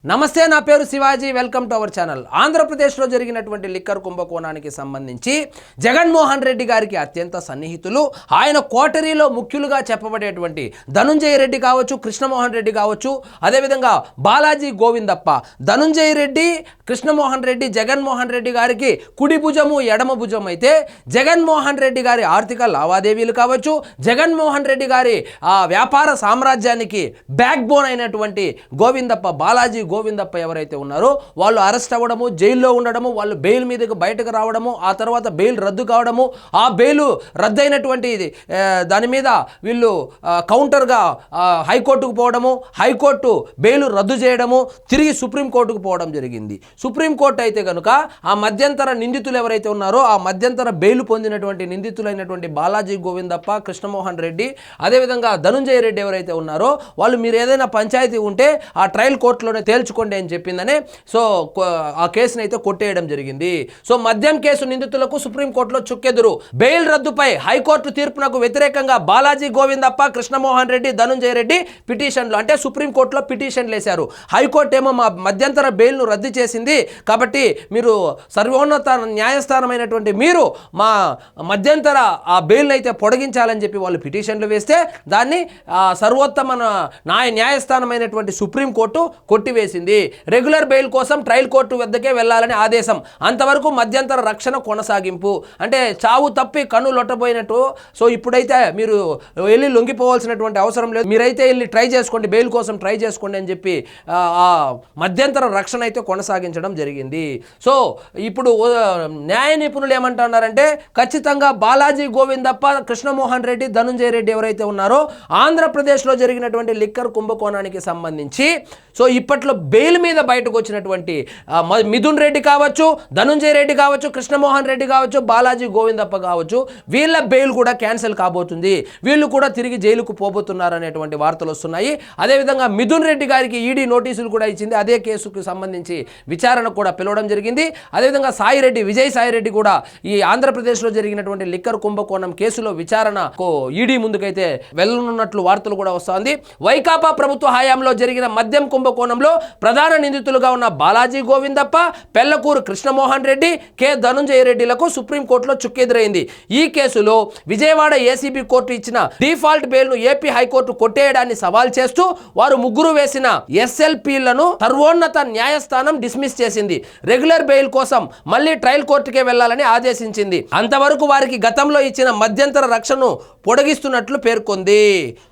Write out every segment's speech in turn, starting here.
నమస్తే, నా పేరు Shivaji. Welcome to our channel. ఆంధ్రప్రదేశ్లో జరిగినటువంటి లిక్కర్ కుంభకోణానికి సంబంధించి జగన్మోహన్ రెడ్డి గారికి అత్యంత సన్నిహితులు, ఆయన కోటరీలో ముఖ్యులుగా చెప్పబడేటువంటి ధనుంజయ రెడ్డి కావచ్చు, కృష్ణమోహన్ రెడ్డి కావచ్చు, అదేవిధంగా బాలాజీ గోవిందప్ప. ధనుంజయ రెడ్డి, కృష్ణమోహన్ రెడ్డి జగన్మోహన్ రెడ్డి గారికి కుడి భుజము ఎడమ భుజం అయితే, జగన్మోహన్ రెడ్డి గారి ఆర్థిక లావాదేవీలు కావచ్చు, జగన్మోహన్ రెడ్డి గారి వ్యాపార సామ్రాజ్యానికి బ్యాక్ బోన్ అయినటువంటి గోవిందప్ప, బాలాజీ గోవిందప్ప ఎవరైతే ఉన్నారో వాళ్ళు అరెస్ట్ అవ్వడము, జైల్లో ఉండడము, వాళ్ళు బెయిల్ మీదకు బయటకు రావడము, ఆ తర్వాత బెయిల్ రద్దు కావడము, ఆ బెయిల్ రద్దయినటువంటి దాని మీద వీళ్ళు కౌంటర్గా హైకోర్టుకు పోవడము, హైకోర్టు బెయిల్ రద్దు చేయడము, తిరిగి సుప్రీంకోర్టుకు పోవడం జరిగింది. సుప్రీంకోర్టు అయితే కనుక ఆ మధ్యంతర నిందితులు ఎవరైతే ఉన్నారో ఆ మధ్యంతర బెయిల్ పొందినటువంటి నిందితులైనటువంటి బాలాజీ గోవిందప్ప, కృష్ణమోహన్ రెడ్డి, అదేవిధంగా ధనుంజయ రెడ్డి ఎవరైతే ఉన్నారో వాళ్ళు మీరు ఏదైనా పంచాయతీ ఉంటే ఆ ట్రయల్ కోర్టులోనే తేల్చుకోండి అని చెప్పిందని సో ఆ కేసును అయితే కొట్టేయడం జరిగింది. సో మద్యం కేసు నిందితులకు సుప్రీంకోర్టులో చుక్కెదురు. బెయిల్ రద్దుపై హైకోర్టు తీర్పునకు వ్యతిరేకంగా బాలాజీ గోవిందప్ప, కృష్ణమోహన్ రెడ్డి, ధనుంజయ రెడ్డి పిటిషన్లు అంటే సుప్రీంకోర్టులో పిటిషన్లు వేశారు. హైకోర్టు ఏమో మా మధ్యంతర బెయిల్ను రద్దు చేసింది కాబట్టి మీరు సర్వోన్నత న్యాయస్థానమైనటువంటి మీరు మా మధ్యంతర ఆ బెయిల్ని అయితే పొడిగించాలని చెప్పి వాళ్ళు పిటిషన్లు వేస్తే దాన్ని సర్వోత్తమ న్యాయస్థానమైనటువంటి సుప్రీంకోర్టు కొట్టివేసింది. రెగ్యులర్ బెయిల్ కోసం ట్రయల్ కోర్టు వద్దకే వెళ్లాలని ఆదేశం. అంతవరకు మధ్యంతర రక్షణ కొనసాగింపు. అంటే చావు తప్పి కన్ను లొట్టబోయినట్టు. సో ఇప్పుడైతే మీరు వెళ్ళి లొంగిపోవాల్సినటువంటి అవసరం లేదు, మీరైతే వెళ్ళి ట్రై చేసుకోండి, బెయిల్ కోసం ట్రై చేసుకోండి అని చెప్పి ఆ మధ్యంతర రక్షణ అయితే కొనసాగించడం జరిగింది. సో ఇప్పుడు న్యాయ నిపుణులు ఏమంటున్నారంటే ఖచ్చితంగా బాలాజీ గోవిందప్ప, కృష్ణమోహన్ రెడ్డి, ధనుంజయ రెడ్డి ఎవరైతే ఉన్నారో ఆంధ్రప్రదేశ్లో జరిగినటువంటి లిక్కర్ కుంభకోణానికి సంబంధించి సో ఇప్పట్లో బెయిల్ మీద బయటకు వచ్చినటువంటి మిథున్ రెడ్డి కావచ్చు, ధనుంజయ రెడ్డి కావచ్చు, కృష్ణమోహన్ రెడ్డి కావచ్చు, బాలాజీ గోవిందప్ప కావచ్చు, వీళ్ళ బెయిల్ కూడా క్యాన్సిల్ కాబోతుంది, వీళ్ళు కూడా తిరిగి జైలుకు పోబోతున్నారు అనేటువంటి వార్తలు వస్తున్నాయి. అదేవిధంగా మిథున్ రెడ్డి గారికి ఈడీ నోటీసులు కూడా ఇచ్చింది. అదే కేసుకు సంబంధించి విచారణకు కూడా పిలవడం జరిగింది. అదేవిధంగా సాయిరెడ్డి, విజయ్ సాయిరెడ్డి కూడా ఈ ఆంధ్రప్రదేశ్లో జరిగినటువంటి లిక్కర్ కుంభకోణం కేసులో విచారణకు ఈడీ ముందుకైతే వెళ్ళనున్నట్లు వార్తలు కూడా వస్తుంది. వైకాపా ప్రభుత్వ హయాంలో జరిగిన మద్యం కుంభకోణంలో ప్రధాన నిందితులుగా ఉన్న బాలాజీ గోవిందప్ప, పెళ్లకూరు కృష్ణమోహన్ రెడ్డి, కె ధనుంజయ రెడ్డిలకు సుప్రీంకోర్టులో చుక్కెదురైంది. ఈ కేసులో విజయవాడ ఏసీబీ కోర్టు ఇచ్చిన డిఫాల్ట్ బెయిల్ను ఏపీ హైకోర్టు కొట్టేయడాన్ని సవాల్ చేస్తూ వారు ముగ్గురు వేసిన ఎస్ఎల్పీలను సర్వోన్నత న్యాయస్థానం డిస్మిస్ చేసింది. రెగ్యులర్ బెయిల్ కోసం మళ్లీ ట్రయల్ కోర్టుకే వెళ్లాలని ఆదేశించింది. అంతవరకు వారికి గతంలో ఇచ్చిన మధ్యంతర రక్షణను పొడిగిస్తున్నట్లు పేర్కొంది.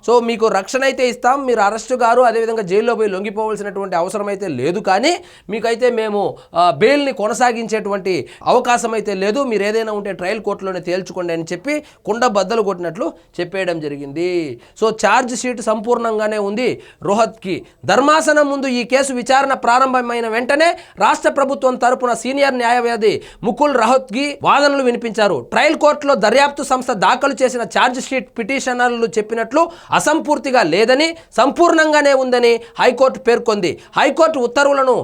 సో మీకు రక్షణ అయితే ఇస్తాం, మీరు అరెస్టు గారు అదేవిధంగా జైల్లో పోయి లొంగిపోవాల్సినటువంటి అవసరం అయితే లేదు, కానీ మీకైతే మేము బెయిల్ని కొనసాగించేటువంటి అవకాశం అయితే లేదు, మీరు ఏదైనా ఉంటే ట్రయల్ కోర్టులోనే తేల్చుకోండి అని చెప్పి కుండ బద్దలు కొట్టినట్లు చెప్పేయడం జరిగింది. సో ఛార్జ్ షీట్ సంపూర్ణంగానే ఉంది రోహత్కి. ధర్మాసనం ముందు ఈ కేసు విచారణ ప్రారంభమైన వెంటనే రాష్ట్ర ప్రభుత్వం తరపున సీనియర్ న్యాయవాది ముకుల్ రోహత్గి వాదనలు వినిపించారు. ట్రయల్ కోర్టులో దర్యాప్తు సంస్థ దాఖలు చేసిన ఛార్జ్ షీట్ పిటిషనర్లు చెప్పినట్లు అసంపూర్తిగా లేదని, సంపూర్ణంగానే ఉందని హైకోర్టు పేర్కొంది. హైకోర్టు ఉత్తర్వులను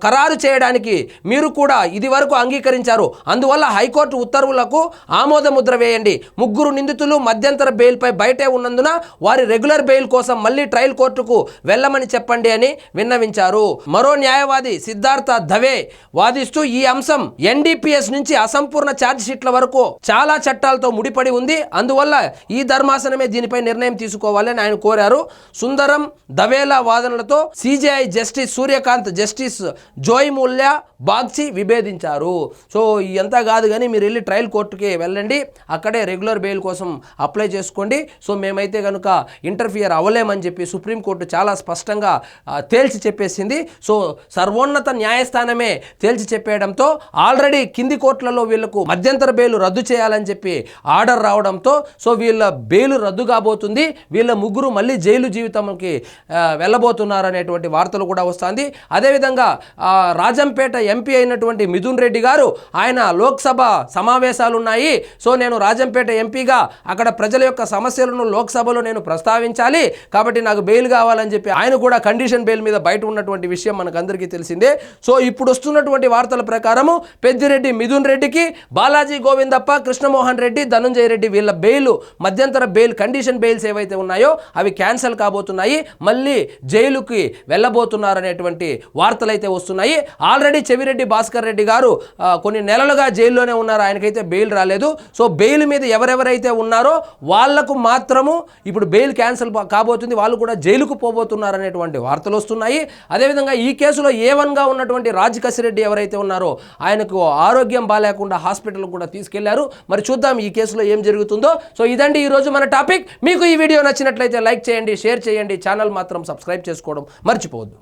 ఖరారు చేయడానికి మీరు కూడా ఇది వరకు అంగీకరించారు, అందువల్ల హైకోర్టు ఉత్తర్వులకు ఆమోద ముద్ర వేయండి. ముగ్గురు నిందితులు మధ్యంతర బెయిల్పై బయటే ఉన్నందున వారి రెగ్యులర్ బెయిల్ కోసం మళ్లీ ట్రయల్ కోర్టుకు వెళ్ళమని చెప్పండి అని విన్నవించారు. మరో న్యాయవాది సిద్ధార్థ దవే వాదిస్తూ ఈ అంశం ఎన్డీపీఎస్ నుంచి అసంపూర్ణ ఛార్జ్ షీట్ల వరకు చాలా చట్టాలతో ముడిపడి ఉంది, అందువల్ల ఈ ధర్మాసనమే దీనిపై నిర్ణయం తీసుకోవాలని ఆయన కోరారు. సుందరం దవేలా వాదనలతో CJI justice Suryakant, justice Joymalya Bagchi విభేదించారు. సో ఇదంతా కాదు కానీ మీరు వెళ్ళి ట్రయల్ కోర్టుకి వెళ్ళండి, అక్కడే రెగ్యులర్ బెయిల్ కోసం అప్లై చేసుకోండి. సో మేమైతే కనుక ఇంటర్ఫియర్ అవ్వలేమని చెప్పి సుప్రీంకోర్టు చాలా స్పష్టంగా తేల్చి చెప్పేసింది. సో సర్వోన్నత న్యాయస్థానమే తేల్చి చెప్పేయడంతో ఆల్రెడీ కింది కోర్టులలో వీళ్లకు మధ్యంతర బెయిల్ రద్దు చేయాలని చెప్పి ఆర్డర్ రావడంతో సో వీళ్ళ బెయిల్ రద్దు కాబోతుంది, వీళ్ళ ముగ్గురు మళ్ళీ జైలు జీవితంకి వెళ్ళబోతున్నారు అనేటువంటి వార్తలు కూడా వస్తుంది. అదేవిధంగా రాజంపేట ఎంపీ అయినటువంటి మిథున్ రెడ్డి గారు ఆయన లోక్సభ సమావేశాలు ఉన్నాయి, సో నేను రాజంపేట ఎంపీగా అక్కడ ప్రజల యొక్క సమస్యలను లోక్సభలో నేను ప్రస్తావించాలి కాబట్టి నాకు బెయిల్ కావాలని చెప్పి ఆయన కూడా కండిషన్ బెయిల్ మీద బయట ఉన్నటువంటి విషయం మనకందరికీ తెలిసిందే. సో ఇప్పుడు వస్తున్నటువంటి వార్తల ప్రకారము పెద్దిరెడ్డి మిథున్ రెడ్డికి, బాలాజీ గోవిందప్ప, కృష్ణమోహన్ రెడ్డి, ధనుంజయ రెడ్డి వీళ్ళ బెయిల్ మధ్యంతర బెయిల్ కండిషన్ బెయిల్స్ ఏవైతే ఉన్నాయో అవి క్యాన్సిల్ కాబోతున్నాయి, మళ్ళీ జైలుకి వెళ్ళబోతున్నారు. పోబోతున్నారనేటువంటి వార్తలు అయితే వస్తున్నాయి. ఆల్రెడీ చెవిరెడ్డి భాస్కర్ రెడ్డి గారు కొన్ని నెలలుగా జైల్లోనే ఉన్నారు. ఆయనకైతే బెయిల్ రాలేదు. సో బెయిల్ మీద ఎవరెవరైతే ఉన్నారో వాళ్లకు మాత్రము ఇప్పుడు బెయిల్ క్యాన్సిల్ కాబోతుంది, వాళ్ళు కూడా జైలుకు పోబోతున్నారనేటువంటి వార్తలు వస్తున్నాయి. అదేవిధంగా ఈ కేసులో A1గా ఉన్నటువంటి రాజ్ కసిరెడ్డి ఎవరైతే ఉన్నారో ఆయనకు ఆరోగ్యం బాగాలేకుండా హాస్పిటల్ కూడా తీసుకెళ్లారు. మరి చూద్దాం ఈ కేసులో ఏం జరుగుతుందో. సో ఇదండి ఈరోజు మన టాపిక్. మీకు ఈ వీడియో నచ్చినట్లయితే లైక్ చేయండి, షేర్ చేయండి, ఛానల్ మాత్రం సబ్స్క్రైబ్ చేసుకోవడం మర్చిపోవద్దు.